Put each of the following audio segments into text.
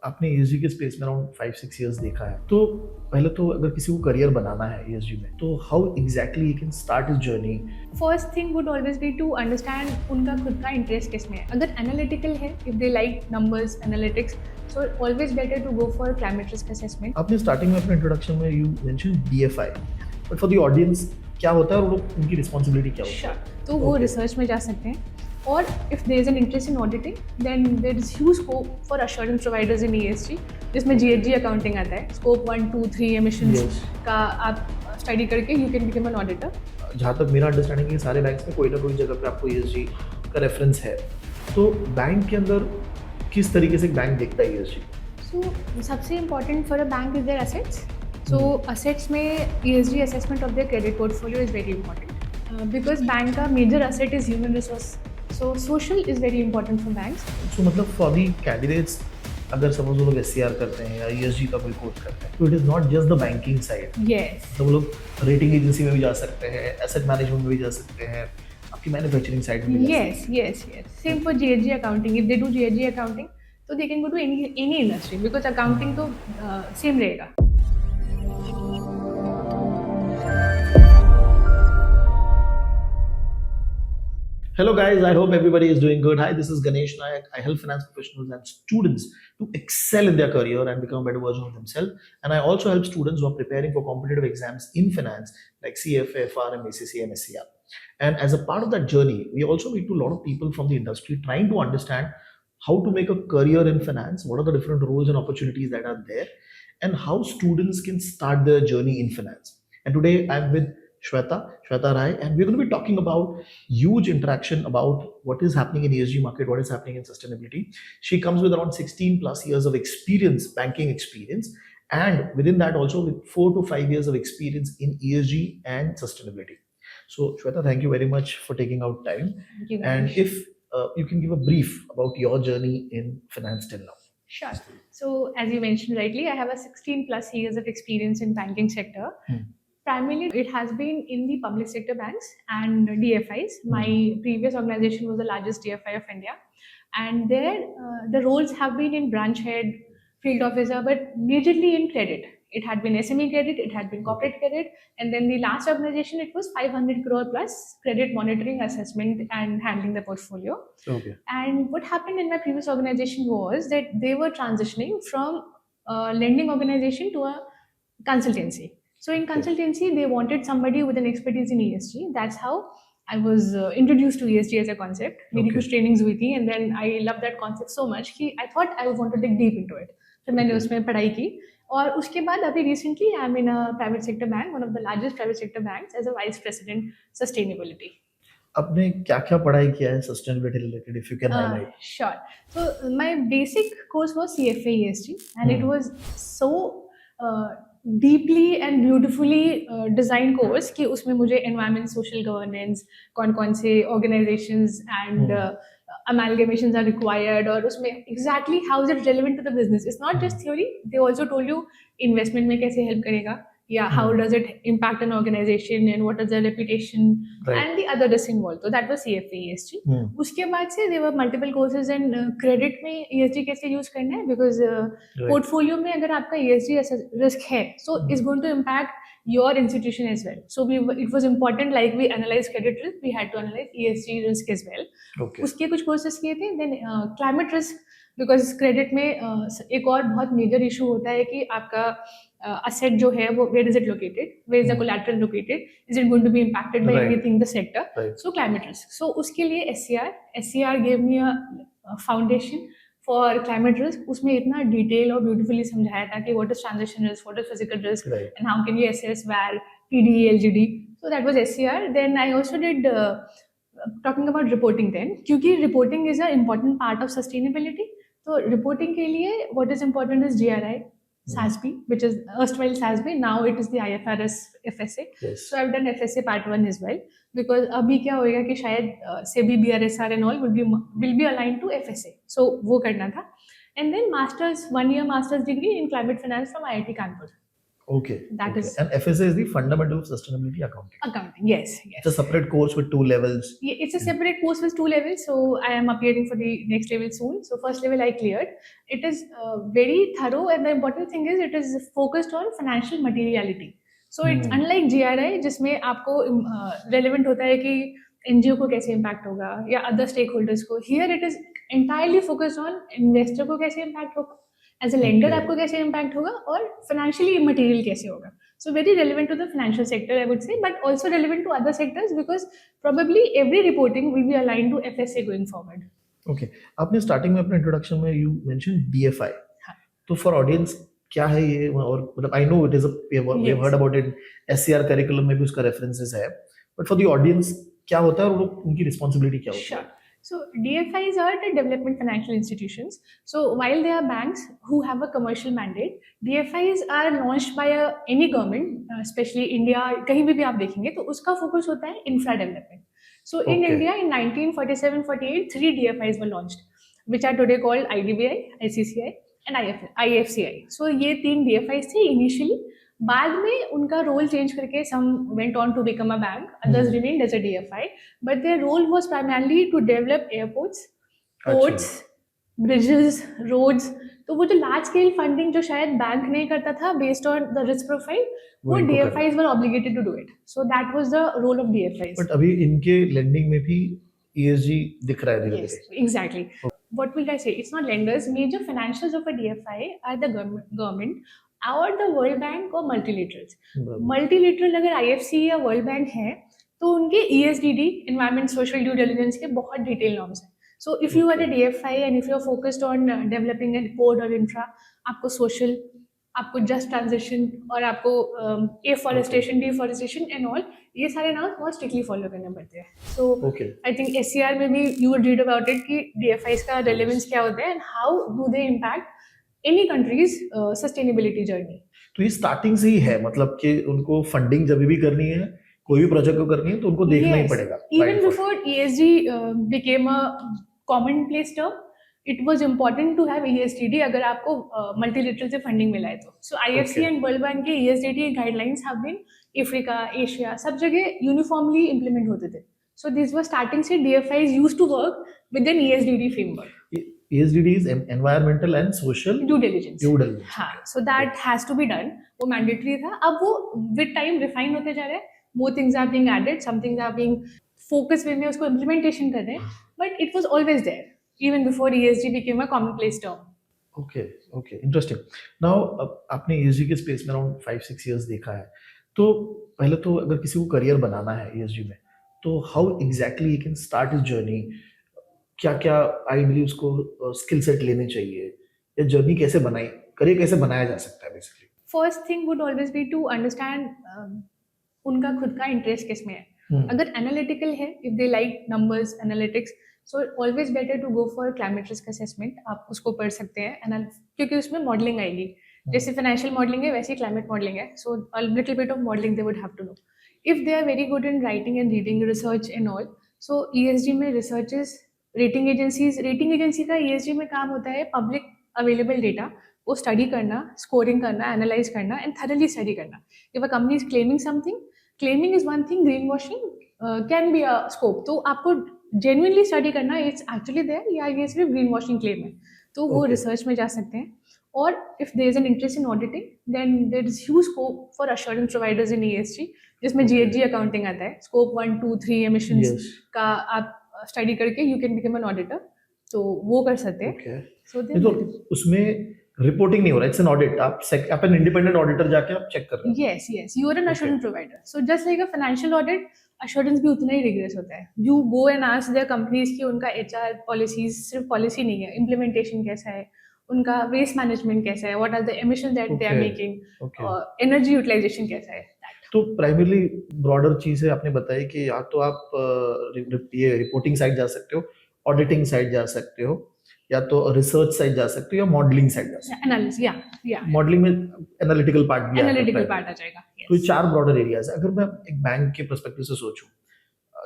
आपने ईएसजी के स्पेस में अराउंड 5-6 इयर्स देखा है, तो पहले तो अगर किसी को करियर बनाना है ईएसजी में, तो how exactly he can start his journey? First thing would always be to understand उनका खुद का इंटरेस्ट किसमें है. अगर एनालिटिकल है, if they like numbers analytics, so always better to go for climate risk assessment. आपने स्टार्टिंग में अपने इंट्रोडक्शन में you mention DFI, but for the audience क्या होता है और उनकी रिस्पॉन्सिबिलिटी क्या होती है? तो वो रिसर्च में जा सकते हैं. और if there is an interest in auditing, then there is huge scope for assurance providers in ESG, जिसमें जीएचजी अकाउंटिंग आता है. Scope 1, 2, 3 emissions Yes. का आप स्टडी करके you can become an auditor. जहाँ तक मेरा अंडरस्टैंडिंग है, सारे बैंक्स में कोई ना कोई जगह पे आपको ईएसजी का रेफरेंस है, तो बैंक के अंदर किस तरीके से एक बैंक देखता है ईएसजी? सो सबसे important for a bank is their assets. So assets में ESG assessment of their credit portfolio is very important, because bank का major asset is human resource. So social is very important for banks. So मतलब for the candidates, अगर suppose वो लोग SCR करते हैं या ESG का कोई कोर्स करते हैं, तो it is not just the banking side, yes. तो वो लोग रेटिंग एजेंसी में भी जा सकते हैं, एसेट मैनेजमेंट में भी जा सकते हैं, आपकी मैन्युफैक्चरिंग साइड में भी जा Yes, yes, yes. Same for GHG accounting. If they do GHG accounting, so they can go to any industry because accounting तो same रहेगा. Hello guys, I hope everybody is doing good. Hi, this is Ganesh Nayak. I help finance professionals and students to excel in their career and become a better version of themselves. And I also help students who are preparing for competitive exams in finance like CFA, FRM, ACCA, and SCR. And as a part of that journey, we also meet to a lot of people from the industry trying to understand how to make a career in finance, what are the different roles and opportunities that are there, and how students can start their journey in finance. And today I'm with Shweta Rai, and we're going to be talking about huge interaction about what is happening in ESG market, what is happening in sustainability. She comes with around 16 plus years of experience, banking experience, and within that also with 4 to 5 years of experience in ESG and sustainability. So Shweta, thank you very much for taking out time. Thank you, And Ganesh. if you can give a brief about your journey in finance till now. Sure. So as you mentioned rightly, I have a 16 plus years of experience in banking sector. Primarily, it has been in the public sector banks and DFIs. My previous organization was the largest DFI of India, and there the roles have been in branch head, field officer, but majorly in credit. It had been SME credit, it had been corporate credit, and then the last organization, it was 500 crore plus credit monitoring, assessment, and handling the portfolio. Okay. And what happened in my previous organization was that they were transitioning from a lending organization to a consultancy. So in consultancy, they wanted somebody with an expertise in ESG. That's how I was introduced to ESG as a concept. मेरी कुछ trainings हुई थी, and then I loved that concept so much कि I thought I would want to dig deep into it. फिर मैंने उसमें पढ़ाई की, और उसके बाद अभी recently I'm in a private sector bank, one of the largest private sector banks, as a vice president sustainability. आपने क्या क्या पढ़ाई किया है sustainability related, if you can highlight? Sure. So my basic course was CFA ESG, and it was so deeply and beautifully designed course कि उसमें मुझे environment, social governance, कौन-कौन से organizations and amalgamations are required, और उसमें exactly how is it relevant to the business. It's not just theory. They also told you investment में कैसे help करेगा, yeah, how does it impact an organization and what is their reputation, Right. and the other risks involved. So that was CFA ESG. उसके बाद से there were multiple courses in credit में ESG कैसे use करना है, because portfolio में अगर आपका ESG risk है, so it's going to impact your institution as well. So it was important, like we analyze credit risk, we had to analyze ESG risk as well. Okay. उसके कुछ courses किए थे. Then climate risk, because credit में एक और बहुत major issue होता है कि आपका asset जो है वो where is it located, where is the collateral located, is it going to be impacted by Right. anything in the sector. Right. So climate risk. So उसके लिए SCR gave me a foundation for climate risk. उसमें इतना detail और beautifully समझाया था कि what is transition risk, what is physical risk, Right. and how can you assess VAR, PD, LGD. So that was SCR. Then I also did talking about reporting then, क्योंकि reporting is an important part of sustainability. So reporting के लिए what is important is GRI, SASB, which is erstwhile SASB, now it is the IFRS FSA. Yes. So I've done FSA part 1 as well, because अभी क्या होएगा कि शायद SEBI, BRSR and all will be aligned to FSA. So वो करना था. And then masters, 1 year master's degree in climate finance from IIT Kanpur. Okay. That Okay. is And FSA is the Fundamental of Sustainability Accounting. accounting. Yes, yes. It's a separate course with 2 levels. Yeah, it's a separate course with 2 levels, so I am appearing for the next level soon. So first level I cleared. It is very thorough, and the important thing is it is focused on financial materiality. So it's Hmm. unlike GRI जिसमें आपको relevant होता है कि NGO को कैसे impact होगा या other stakeholders को. Here it is entirely focused on investor को कैसे impact होगा, as a lender Okay. आपको कैसे impact होगा, और financially immaterial कैसे होगा. So very relevant to the financial sector, I would say, but also relevant to other sectors because probably every reporting will be aligned to FSA going forward. Okay. आपने starting में अपने introduction में you mention DFI. हाँ. तो for audience क्या है ये, और मतलब I know it is we have heard about it, SCR curriculum में भी उसका रेफरेंसेस है, बट फॉर द ऑडियंस क्या होता है और उनकी रिस्पांसिबिलिटी क्या होती है? Sure. So DFIs are the development financial institutions. So while they are banks who have a commercial mandate, DFIs are launched by any government, especially India. कहीं भी आप देखेंगे तो उसका focus होता है infra development. So in Okay. India in 1947-48, 3 DFIs were launched, which are today called IDBI, ICCI, and IFCI. So ये 3 DFIs थे initially. बाद में उनका रोल चेंज करके some went on to become a bank, others remained as a DFI, but their role was primarily to develop airports, ports, bridges, roads. तो वो जो large scale funding जो शायद बैंक नहीं करता था based on the risk profile, वो वो इनको DFIs were obligated to do it. So that was the role of DFIs. But अभी इनके लेंडिंग में भी ESG दिख रहा है धीरे Yes, धीरे. exactly. What will I say? It's not lenders. Major financials of a DFI are the government or the World Bank or multilaterals. Multilateral अगर IFC या World Bank है तो उनके ESDD, Environment Social Due Diligence के बहुत detail norms हैं. So if you are a DFI and if you are focused on developing a port or infra, आपको social, आपको just transition और आपको afforestation, deforestation and all, ये सारे नाम बहुत स्ट्रिक्टली फॉलो करने पड़ते हैं. सो Okay. आई थिंक SCR में भी you would read about it कि DFIs का रेलेवेंस क्या होता है and how do they impact any countries sustainability journey. तो ये स्टार्टिंग से ही है, मतलब कि उनको फंडिंग जब भी करनी है, कोई भी प्रोजेक्ट को करनी है तो उनको देखना ही पड़ेगा. Even before ESG became a commonplace term, it was important to have ESDD अगर आपको multilateral से funding मिला है तो. So IFC and World Bank के ESDD guidelines have been Africa, Asia, सब जगह uniformly implement होते थे. So these were starting से DFIs used to work within ESDD framework. ESDD is environmental and social Due diligence. due diligence. हाँ, so that has to be done. वो mandatory था. अब वो with time refine होते जा रहे हैं. More things are being added. Some things are being focus way में उसको implementation कर रहे हैं. But it was always there, even before ESG became a commonplace term. Okay, okay, interesting. Now आपने ESG के स्पेस में अराउंड 5-6 years देखा है, तो पहले तो अगर किसी को करियर बनाना है ESG में, तो how exactly he can start his journey, क्या क्या आइडियली उसको स्किल सेट लेने चाहिए, या जर्नी कैसे बनाई, करियर कैसे बनाया जा सकता है basically? First thing would always be to understand उनका खुद का इंटरेस्ट किस में है. अगर एनालिटिकल है, if they like numbers, analytics, so always better to go for climate risk assessment. आप उसको पढ़ सकते हैं क्योंकि उसमें मॉडलिंग आएगी. जैसे फाइनेंशियल मॉडलिंग है वैसे ही क्लाइमेट मॉडलिंग है. So a little bit of modelling they would have to know. If they are very good in writing and reading research and all, so ESG में रिसर्चेस, रेटिंग एजेंसी का ESG में काम होता है public available data को study करना, scoring करना, analyse करना एंड थरली स्टडी करना. If a company is claiming something, claiming is one thing, green washing can be a scope. तो आपको जेन्युइनली स्टडी करना इट्स एक्चुअली देयर या ये सिर्फ ग्रीन वॉशिंग क्लेम है, तो वो रिसर्च में जा सकते हैं. और if there is an interest in auditing, then there is huge scope for assurance providers in ESG, जिसमें GHG अकाउंटिंग आता है. स्कोप 1, 2, 3 एमिशंस का आप स्टडी करके you can become an auditor, तो वो कर सकते हैं. सो उसमें रिपोर्टिंग नहीं हो रहा है, इट्स एन ऑडिट. आप एन इंडिपेंडेंट ऑडिटर जाके आप चेक कर रहे हो. Yes, you are an assurance provider. So just like a financial audit, assurance भी उतना ही rigorous होता है. You go and ask their companies कि उनका HR policies सिर्फ policy नहीं है, implementation कैसा है, उनका waste management कैसा है, what are the emissions that they are making, energy utilization कैसा है. तो प्राइमरली ब्रॉडर चीज है आपने बताई कि या तो आप ये रिपोर्टिंग साइड जा सकते हो, ऑडिटिंग साइड जा सकते हो, या तो रिसर्च साइड जा सकते हो, या मॉडलिंग साइड जा सकते हो. एनालिसिस, या मॉडलिंग में एनालिटिकल पार्ट भी एनालिटिकल पार्ट आ जाएगा. तो ये 4 ब्रॉडर एरियाज है. अगर मैं एक बैंक के पर्सपेक्टिव से सोचूं,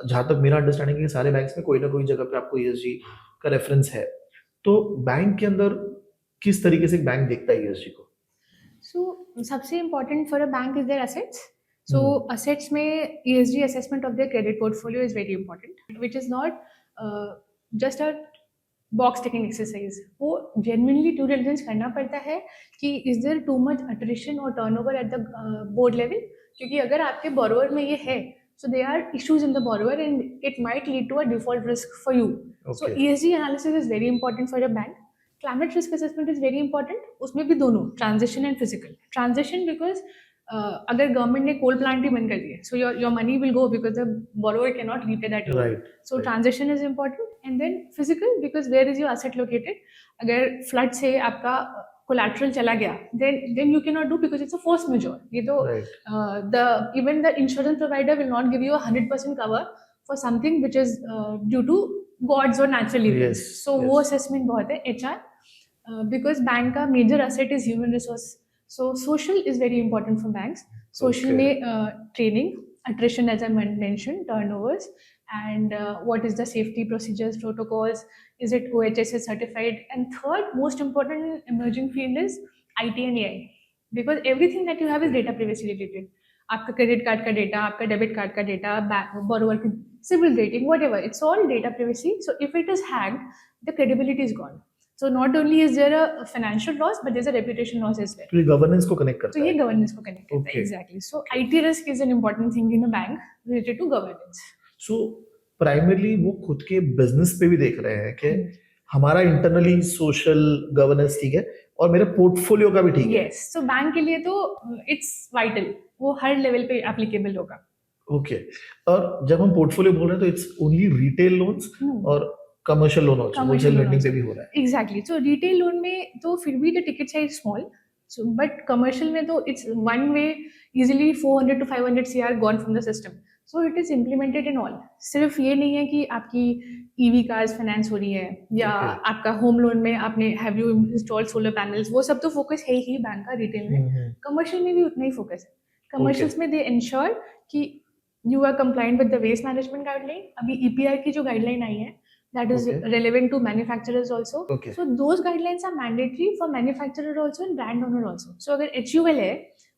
जहां तक मेरा अंडरस्टैंडिंग है सारे बैंक्स में कोई ना कोई जगह पे आपको ESG का रेफरेंस है, तो बैंक के अंदर किस तरीके से एक बैंक देखता है ESG को? So सबसे important for a bank is their assets. So assets में ESG assessment of their credit portfolio is very important, which is not just a box ticking exercise. वो जेन्युइनली ड्यू डिलिजेंस करना पड़ता है कि is there too much attrition और turnover at the board level, क्योंकि अगर आपके बोरोवर में ये है, so there are issues in the borrower and it might lead to a default risk for you. So Okay. ESG analysis is very important for a bank. Climate risk assessment is very important. उसमें भी दोनों transition and physical. Transition because अगर government ने कोल plant ही बंद कर दिए, so your money will go because the borrower can not repay that loan. Right. So Right. transition is important, and then physical because where is your asset located? अगर flood से आपका collateral चला गया, then you cannot do because it's a force majeure. ये तो Right. even the insurance provider will not give you 100% cover for something which is due to gods or natural events. Yes, So yes. वो assessment बहुत है. HR because bank का major asset is human resource. So social is very important for banks. Social Okay. में training, attrition as I mentioned, turnovers, and what is the safety procedures, protocols, is it OHSA certified, and third most important emerging field is IT and AI, because everything that you have is data privacy related. आपका credit card का data, आपका debit card का data, borrower की civil rating, whatever, it's all data privacy. So if it is hacked, the credibility is gone. So not only is there a financial loss, but there's a reputation loss as well. तो ये governance को connect तो करता ये है. Governance को connect करता है. Okay. Exactly. So IT risk is an important thing in a bank related to governance. So primarily वो खुद के बिजनेस पे भी देख रहे हैं कि हमारा इंटरनली सोशल गवर्नेंस ठीक है और मेरे पोर्टफोलियो का भी ठीक है. यस. सो बैंक के लिए तो इट्स वाइटल, वो हर लेवल पे एप्लीकेबल होगा. ओके. और जब हम पोर्टफोलियो बोल रहे हैं तो इट्स ओनली रिटेल लोन्स और commercial loan also, wholesale lending पे भी हो रहा है. एग्जैक्टली. सो रिटेल लोन में तो फिर भी the ticket size small, but commercial में तो it's one way easily 400 to 500 CR gone from the system. So it is implemented in all. सिर्फ ये नहीं है कि आपकी ईवी कार्स फाइनेंस हो रही है या Okay. आपका होम लोन में आपने have you installed solar panels, वो सब तो फोकस है ही बैंक का रिटेल में. कमर्शियल में भी उतना ही फोकस है. कमर्शियल्स में दे इंश्योर कि you are compliant with the waste management guideline. अभी EPR की जो गाइडलाइन आई है, that is Okay. relevant to manufacturers also. Okay. So those guidelines are mandatory for manufacturer also and brand owner also. So अगर HUL है,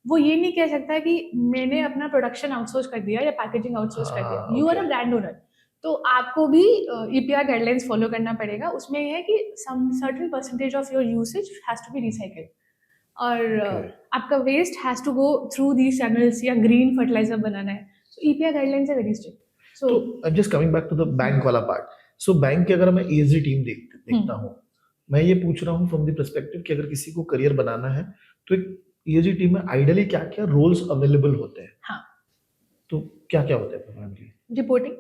वो ये नहीं कह सकता कि मैंने अपना प्रोडक्शन आउटसोर्स कर दिया या पैकेजिंग आउटसोर्स कर दिया. You are a brand owner, तो आपको भी EPR गाइडलाइंस फॉलो करना पड़ेगा. उसमें ये है कि some certain percentage of your usage has to be recycled, और आपका waste has to go through these channels या ग्रीन फर्टिलाइजर बनाना है. So EPR guidelines are very strict. तो I am just coming back to the bank वाला part. So bank की अगर मैं ESG टीम देखता हूँ, मैं ये पूछ रहा हूँ फ्रॉम द पर्सपेक्टिव कि अगर किसी को करियर बनाना है तो एक ESG टीम में आइडियली क्या क्या रोल्स अवेलेबल होते हैं. हाँ. तो क्या क्या होते हैं प्राइमरली. रिपोर्टिंग.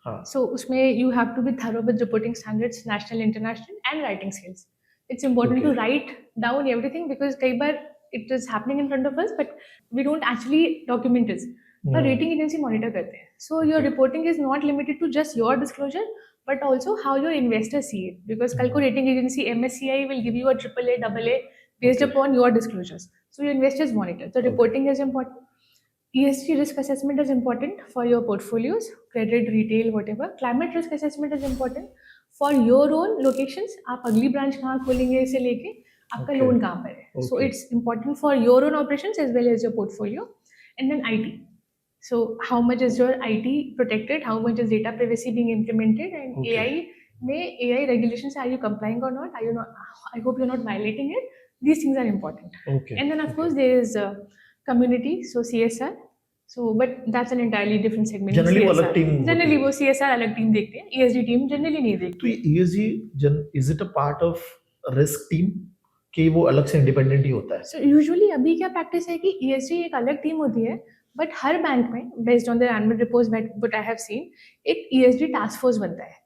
हाँ. So उसमें you have to be thorough with reporting standards, national, international, and writing skills. It's important to Okay. write down everything because कई बार it is happening in front of us, but we don't actually document it. पर rating agency monitor करते हैं. So your reporting is not limited to just your disclosure, but also how your investors see it. Because कल को rating agency MSCI will give you a AAA, AA based Okay. upon your disclosures. So your investors monitor. So reporting is important. ESG risk assessment is important for your portfolios, credit, retail, whatever. Climate risk assessment is important for your own locations. आप अगली branch कहाँ खोलेंगे इसे लेके आपका Okay. Loan कहाँ पर है. So Okay. it's important for your own operations as well as your portfolio. And then IT. So how much is your IT protected? How much is data privacy being implemented? And Okay. AI regulations, are you complying or not? Are you not? I hope you're not violating it. These things are important. Okay. And then of course there is community, so CSR. So but that's an entirely different segment. Generally वो CSR. अलग team होती Generally है. वो CSR अलग team देखते हैं, ESG team generally नहीं देखती. तो ये ESG is it a part of risk team कि वो अलग से इंडिपेंडेंट ही होता है. So usually अभी क्या प्रैक्टिस है कि ESG एक अलग टीम होती है, बट हर बैंक में based on the annual reports what I have seen, एक ESG टास्क फोर्स बनता है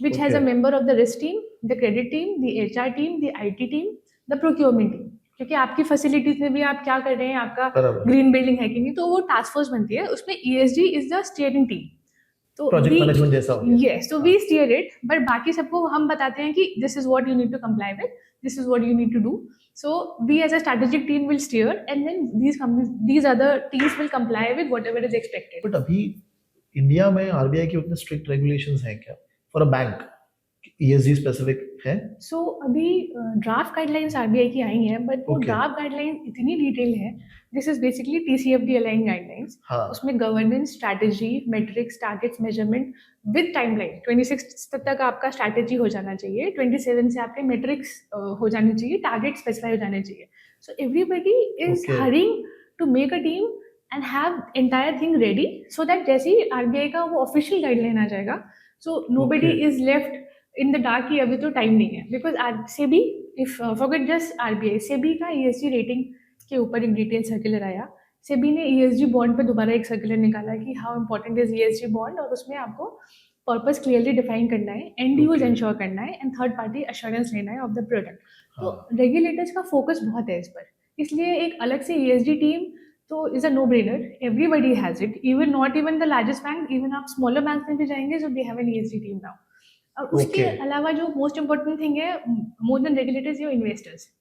which has a Okay. member of the risk team, the credit team, the HR team, the IT team, the procurement team. क्योंकि आपकी facilities में भी आप क्या कर रहे हैं, आपका बराबर. ग्रीन बिल्डिंग है कि नहीं, तो वो टास्क फोर्स बनती है. उसमें ESG is the steering team. तो प्रोजेक्ट मैनेजमेंट जैसा हो गया. yes, so we steer it, but बाकी सबको हम बताते हैं कि this is what you need to comply with, this is what you need to do. So we as a strategic team will steer, and then these other teams will comply with whatever is expected. But अभी India में RBI के उतने strict regulations हैं क्या for a bank ESG specific है? सो अभी draft guidelines RBI की आई हैं, बट वो Okay. ड्राफ्ट गाइडलाइन इतनी डिटेल है. This is basically TCFD align guidelines. हाँ. उसमें governance, strategy, metrics, targets, measurement with timeline. 26 तक आपका स्ट्रैटेजी हो जाना चाहिए, 27 से आपके मेट्रिक्स हो जाने चाहिए, टारगेट स्पेसिफाई हो जाने चाहिए. So everybody is Okay. Hurrying to make a team and have entire thing ready, so that जैसे ही आरबीआई का वो ऑफिशियल गाइडलाइन आ जाएगा, so nobody Okay. Is left in the dark कि अभी तो टाइम नहीं है. Because SEBI, if forget just RBI, SEBI का ईएसजी रेटिंग के ऊपर एक डिटेल सर्कुलर आया. सेबी ने ईएसजी बॉन्ड पे दोबारा एक सर्कुलर निकाला कि how important is ESG bond, और उसमें आपको पर्पस क्लियरली डिफाइन करना है, एंड यूज Okay. इंश्योर करना है, एंड थर्ड पार्टी अश्योरेंस लेना है ऑफ द प्रोडक्ट. तो हाँ. रेगुलेटर्स का फोकस बहुत है इस पर, इसलिए एक अलग से ईएसजी टीम तो is a no brainer. Everybody has it, even not even the largest bank, even आप स्मॉलर बैंक में भी जाएंगे so they have an ESG team now. और उसके Okay. अलावा जो मोस्ट इम्पोर्टेंट थिंग है, more than regulators, your investors.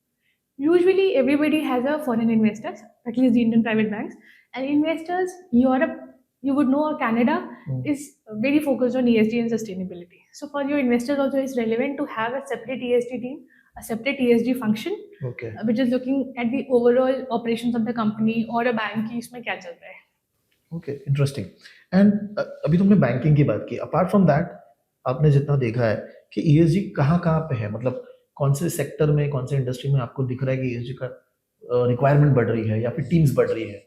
Usually, everybody has a foreign investors, at least the Indian private banks, and investors. Europe, you would know, or Canada Hmm. is very focused on ESG and sustainability. So for your investors also, it's relevant to have a separate ESG team, a separate ESG function, Okay. which is looking at the overall operations of the company or a bank की इसमें क्या चल रहा है. Okay, interesting. And अभी तुमने banking की बात की. अपार्ट फ्रॉम दैट, आपने जितना देखा है कि ESG कहाँ कहाँ पे है, मतलब कौन से सेक्टर में, कौन से इंडस्ट्री में आपको दिख रहा है कि ESG का रिक्वायरमेंट बढ़ रही है या फिर टीम्स बढ़ रही है?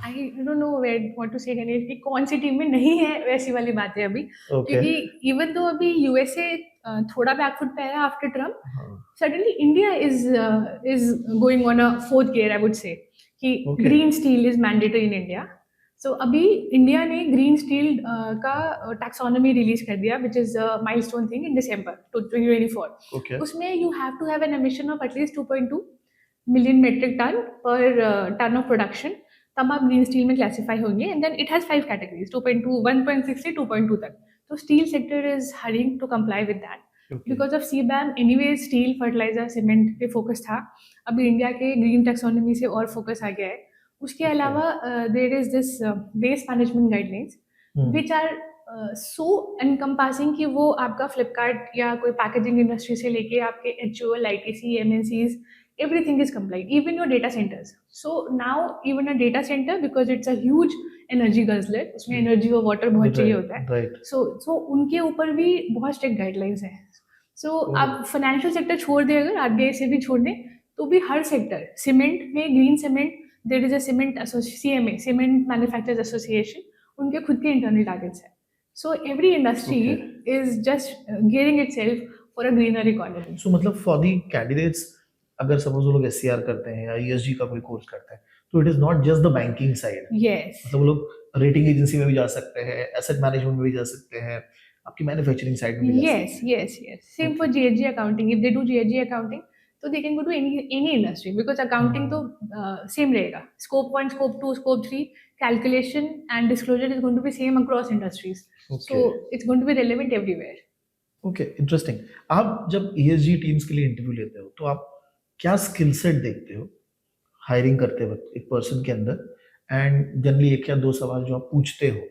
I don't know where what to say Ganesh कि कौन सी टीम में नहीं है, वैसी वाली बात है अभी. ओके. क्योंकि इवन तो अभी यूएसए थोड़ा बैकफुट पे है आफ्टर ट्रम्प, हाँ. suddenly India is going on a fourth gear, I would say, कि Okay. green steel is mandatory in India. So अभी इंडिया ने ग्रीन स्टील का टैक्सोनॉमी रिलीज कर दिया, which is a milestone thing in December 2024. Okay. उसमें you have to have an emission of at least 2.2 million metric ton per ton of production, तब आप green steel में classify होंगे. And then it has 5 categories, 2.2, 1.6 से 2.2 तक. तो steel sector is hurrying to comply with that. Okay. Because of CBAM anyway steel, fertiliser, cement पे focus था. अभी इंडिया के ग्रीन टैक्सोनॉमी से और फोकस आ गया है. उसके Okay. अलावा there is this waste management guidelines Hmm. Which are so encompassing कि वो आपका फ्लिपकार्ट या कोई पैकेजिंग इंडस्ट्री से लेके आपके HUL, ITC, MNCs, everything is compliant, even your data centers. So now even a data center, because it's a huge energy guzzler, उसमें energy और water बहुत चाहिए होता है. राइट. So उनके ऊपर भी बहुत स्ट्रिक्ट गाइडलाइंस हैं. So Oh. आप फाइनेंशियल सेक्टर छोड़ दें, अगर आरबीआई से भी छोड़ दें, तो भी हर सेक्टर, सीमेंट में green cement, there is a cement CMA, cement manufacturers association, उनके खुद के इंटरनल टारगेट्स हैं. So every industry is just gearing itself for a greener economy. So मतलब फॉर दी कैंडिडेट्स, अगर सपोज वो लोग SCR करते हैं या ESG का कोई कोर्स करते हैं, तो it is not just the banking side. Yes, मतलब वो लोग रेटिंग एजेंसी में भी जा सकते हैं, एसेट मैनेजमेंट में भी जा सकते हैं, आपकी मैन्युफैक्चरिंग साइड में भी जा yes, सकते हैं. yes. Same for GHG accounting. If they do GHG accounting, so they can go to any industry, because accounting तो same रहेगा. Scope 1, Scope 2, Scope 3 calculation and disclosure is going to be same across industries. Okay. So it's going to be relevant everywhere. Okay, interesting. आप जब ESG teams के लिए interview लेते हो तो आप क्या स्किल सेट देखते हो हायरिंग करते वक्त एक पर्सन के अंदर, एंड जनरली एक या दो सवाल जो आप पूछते हो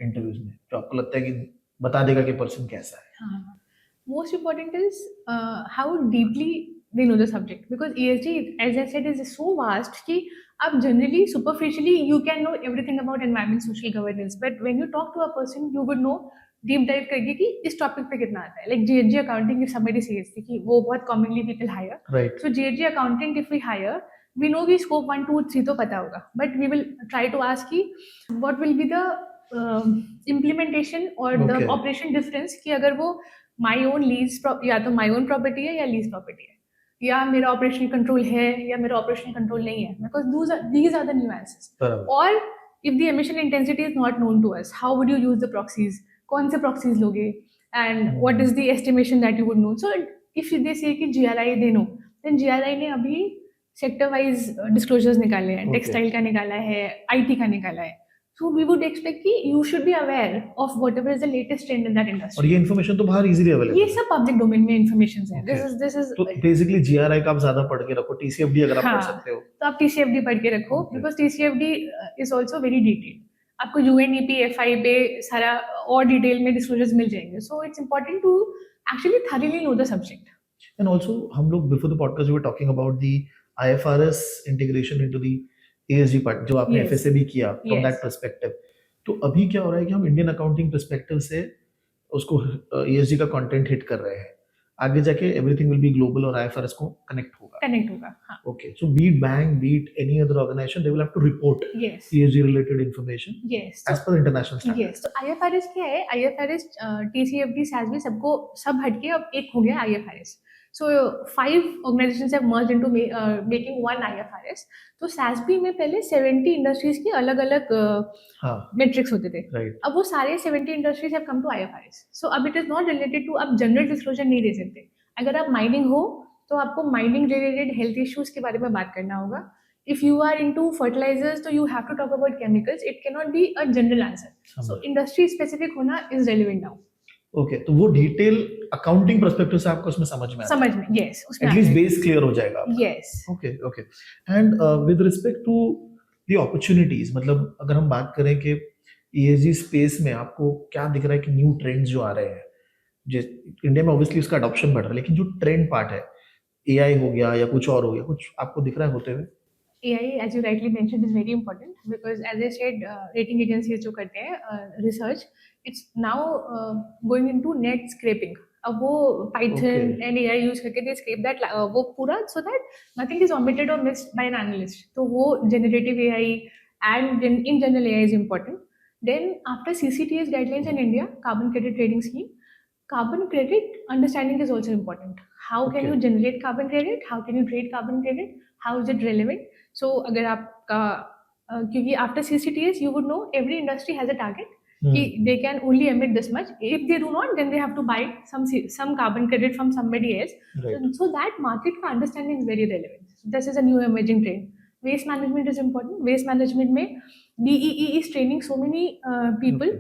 इंटरव्यूज में जो आपको लगता है कि बता देगा कि पर्सन कैसा है? Most important is how deeply they know the subject, because ESG, as I said, is so vast कि आप generally superficially you can know everything about environment, social governance, but when you talk to a person you would know deep dive करके कि इस topic पे कितना आता है. Like GHG accounting, if somebody says कि वो बहुत commonly people hire, right. so GHG accountant if we hire, we know कि scope 1, 2, 3 तो पता होगा, but we will try to ask कि what will be the implementation or the Okay. operation difference, कि अगर वो my own lease या तो my own property है या lease property है, या मेरा ऑपरेशनल कंट्रोल है या मेरा ऑपरेशनल कंट्रोल नहीं है, because these are the nuances. बराबर. और if the emission intensity is not known to us, how would you use the proxies, कौन से proxies लोगे, and what is the estimation that you would know. So if they say कि GRI they know, then GRI ने अभी sector wise disclosures निकाले हैं. Okay. Textile का निकाला है, IT का निकाला है. So we would expect कि you should be aware of whatever is the latest trend in that और industry. ये इन्फॉर्मेशन तो बाहर इजीली अवेलेबल ये है. सब पब्लिक डोमेन में इन्फॉर्मेशन है. Okay. दिस इज तो बेसिकली GRI का आप ज्यादा पढ़ के रखो, TCFD अगर आप पढ़ हाँ. सकते हो. तो आप TCFD पढ़ के रखो, Okay. Because TCFD is also very detailed. आपको UNEP FI पे सारा और डिटेल में डिस्क्लोजर्स मिल जाएंगे. So it's important to actually thoroughly know the subject. And also हम लोग before the podcast we were talking about the IFRS integration into the ESG part जो आपने Yes. FSA भी किया from Yes. that perspective. तो अभी क्या हो रहा है कि हम इंडियन अकाउंटिंग पर्सपेक्टिव से उसको ESG का कंटेंट हिट कर रहे हैं. आगे जाके एवरीथिंग विल बी ग्लोबल और IFRS को कनेक्ट होगा. Connect होगा, हाँ. Okay, so be it bank, be it any other organization, they will have to report Yes. ESG related information Yes. as per international standards. Yes. तो IFRS क्या है? IFRS, TCFD, SASB सबको सब हटके अब एक हो गया IFRS. So 5 organizations have merged into making one IFRS. तो SASB में पहले 70 industries की अलग-अलग हाँ, metrics होते थे. right. अब वो सारे 70 industries have come to IFRS. So अब it is not related to आप general disclosure नहीं दे सकते. अगर आप mining हो तो आपको mining related health issues के बारे में बात करना होगा. If you are into fertilizers, so you have to talk about chemicals. It cannot be a general answer. So industry specific होना is relevant now. ओके, तो वो डिटेल अकाउंटिंग पर्सपेक्टिव से आपको उसमें समझ में समझ में, yes, उसमें एटलीस्ट बेस क्लियर हो जाएगा. yes. Okay okay. And with respect to the opportunities, मतलब अगर हम बात करें कि ESG स्पेस में आपको क्या दिख रहा है कि न्यू ट्रेंड्स जो आ रहे हैं, इंडिया में ऑब्वियसली उसका अडॉप्शन बढ़ रहा है, लेकिन जो ट्रेंड पार्ट है AI हो गया या कुछ और हो गया, कुछ आपको दिख रहा है होते हुए? AI, as you rightly mentioned, is very important because, as I said, rating agencies जो करते हैं research, it's now going into net scraping. अब वो Python Okay. and AI use करके they scrape that वो पूरा so that nothing is omitted or missed by an analyst. तो वो generative AI and in general AI is important. Then after CCTS guidelines in India, carbon credit trading scheme, carbon credit understanding is also important. How can Okay. you generate carbon credit? How can you trade carbon credit? How is it relevant? So अगर आपका क्योंकि after CCTS you would know every industry has a target कि they can only emit this much. If they do not, then they have to buy some carbon credit from somebody else. Right. So that market का understanding is very relevant. This is a new emerging trend. Waste management is important. Waste management में BEE is training so many people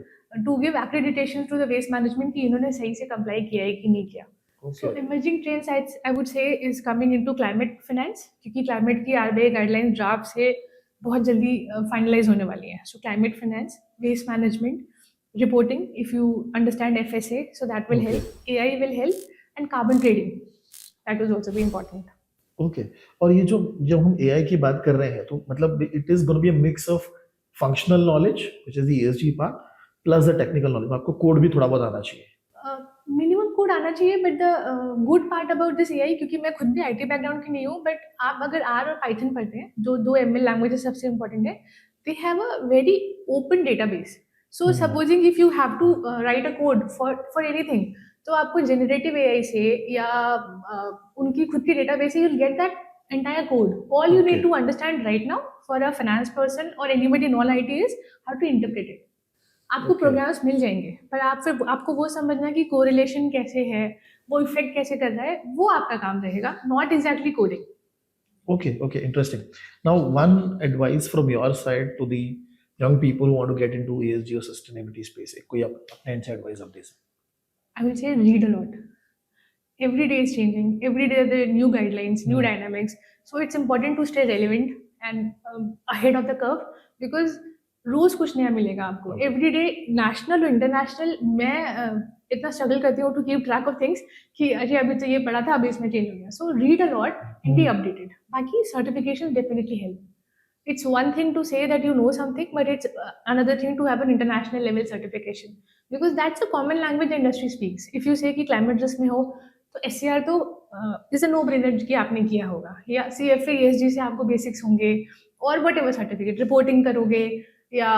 to give accreditation to the waste management कि इन्होंने सही से comply किया है कि नहीं किया. So Okay. emerging trends I would say is coming into climate finance क्योंकि climate की RBI guidelines draft से बहुत जल्दी finalize होने वाली हैं. So climate finance, waste management, reporting if you understand FSA, so that will Okay. help. AI will help and carbon trading that will also be important. Okay. और ये जो जब हम AI की बात कर रहे हैं तो मतलब it is gonna be a mix of functional knowledge which is the ESG part plus the technical knowledge. आपको कोड भी थोड़ा बहुत आना चाहिए. मिनिमम कोड आना चाहिए but the good part about this AI क्योंकि मैं खुद भी IT बैकग्राउंड की नहीं हूँ बट आप अगर R और Python पढ़ते हैं जो 2 ML लैंग्वेजेस सबसे इम्पोर्टेंट है they have a very open database. So supposing if you have to write a code for anything तो आपको जनरेटिव AI से या उनकी खुद की डेटाबेस से you will get that entire code. All you Okay. need to understand right now for a finance person or anybody non-IT is how to interpret it. आपको Okay. Programmes मिल जाएंगे पर आपको वो समझना कि कोरिलेशन कैसे है वो इफेक्ट कैसे कर रहा है वो आपका काम रहेगा not exactly coding. Okay, okay, interesting. Now, one advice from your side to the young people who want to get into ESG or sustainability space. कोई अपने end से advice आप दे सकते? I will say read a lot. Every day is changing. Every day there are new guidelines, new dynamics. So it's important to stay relevant and ahead of the curve because रोज कुछ नया मिलेगा आपको. Okay. Every day national और international मैं इतना struggle करती हूँ to keep track of things कि अरे अभी तो ये पढ़ा था अभी इसमें चेंज हो गया. So read a lot and be updated. बाकी certification definitely help. It's one thing to say that you know something, but it's another thing to have an international level certification because that's a common language the industry speaks. If you say कि climate risk में हो तो SCR तो is a no brainer कि आपने किया होगा या CFA ESG से आपको बेसिक्स होंगे और whatever सर्टिफिकेट रिपोर्टिंग करोगे या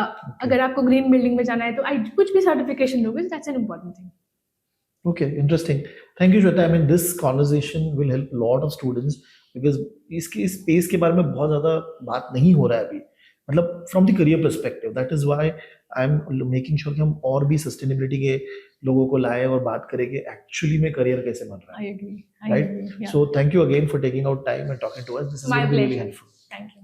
अगर आपको ग्रीन बिल्डिंग में जाना है तो कुछ भी सर्टिफिकेशन लोगे that's an important thing. Okay, interesting. Thank you, Shweta. I mean, this conversation will help a lot of students because इसकी स्पेस के बारे में बहुत ज़्यादा बात नहीं हो रहा है अभी. मतलब from the career perspective, that is why I'm making sure कि हम और भी sustainability के लोगों को लाए और बात करें कि actually में career कैसे बन रहा है. I agree. Right? Yeah. So thank you again for taking out time and talking to us. This is My going to be really pleasure. helpful. Thank you.